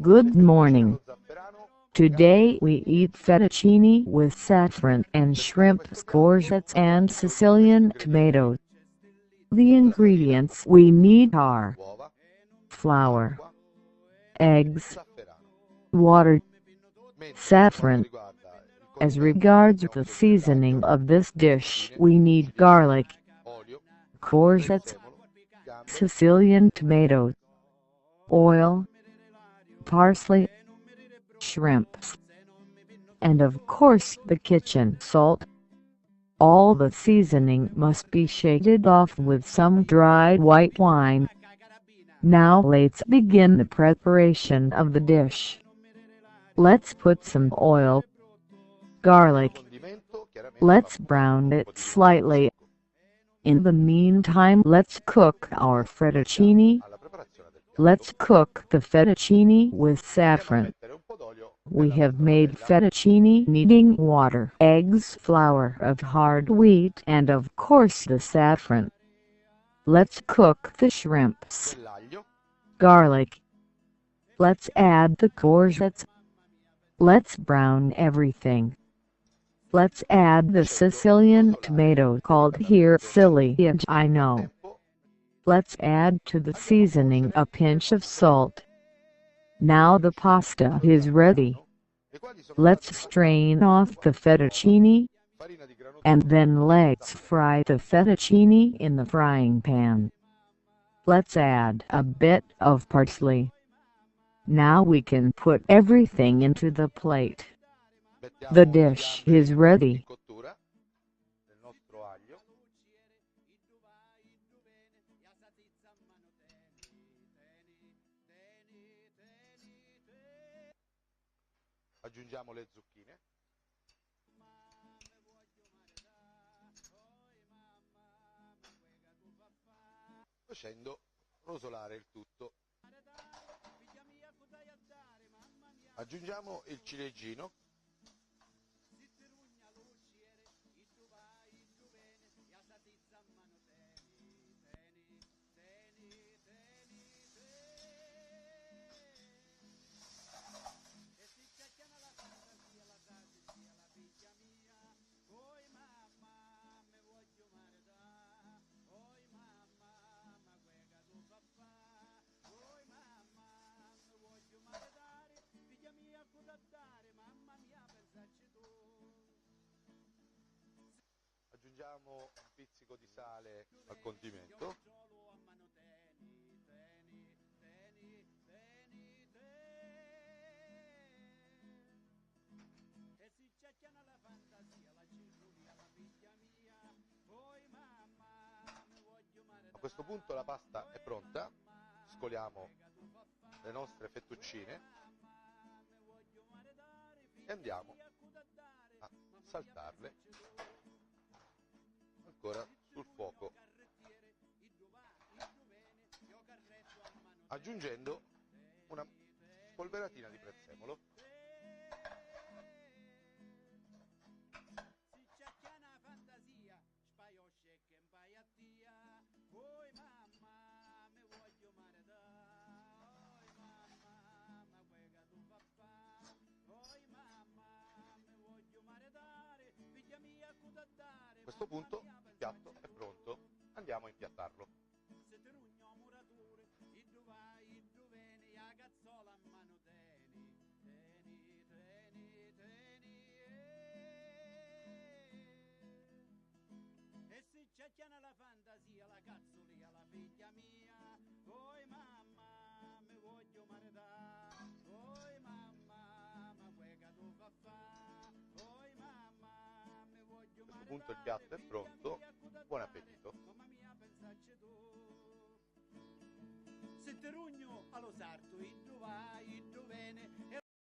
Good morning. Today we eat fettuccine with saffron and shrimp, courgettes and Sicilian tomatoes. The ingredients we need are flour, eggs, water, saffron. As regards the seasoning of this dish, we need garlic, courgettes, Sicilian tomatoes, oil, parsley, shrimps, and of course the kitchen salt. All the seasoning must be shaded off with some dry white wine. Now let's begin the preparation of the dish. Let's put some oil, garlic. Let's brown it slightly. In the meantime, let's cook our fettuccine. Let's cook the fettuccine with saffron. We have made fettuccine needing water, eggs, flour of hard wheat, and of course the saffron. Let's cook the shrimps, garlic. Let's add the courgettes. Let's brown everything. Let's add the Sicilian tomato, called here Sicilian, I know. Let's add to the seasoning a pinch of salt. Now the pasta is ready. Let's strain off the fettuccine, and then let's fry the fettuccine in the frying pan. Let's add a bit of parsley. Now we can put everything into the plate. The dish is ready. Aggiungiamo le zucchine. Facendo rosolare il tutto. Aggiungiamo il ciliegino. Aggiungiamo un pizzico di sale al condimento. A questo punto la pasta è pronta. Scoliamo le nostre fettuccine e andiamo a saltarle ancora sul fuoco, aggiungendo una spolveratina di prezzemolo. A questo punto il piatto è pronto, andiamo a impiattarlo. A questo punto il piatto è pronto.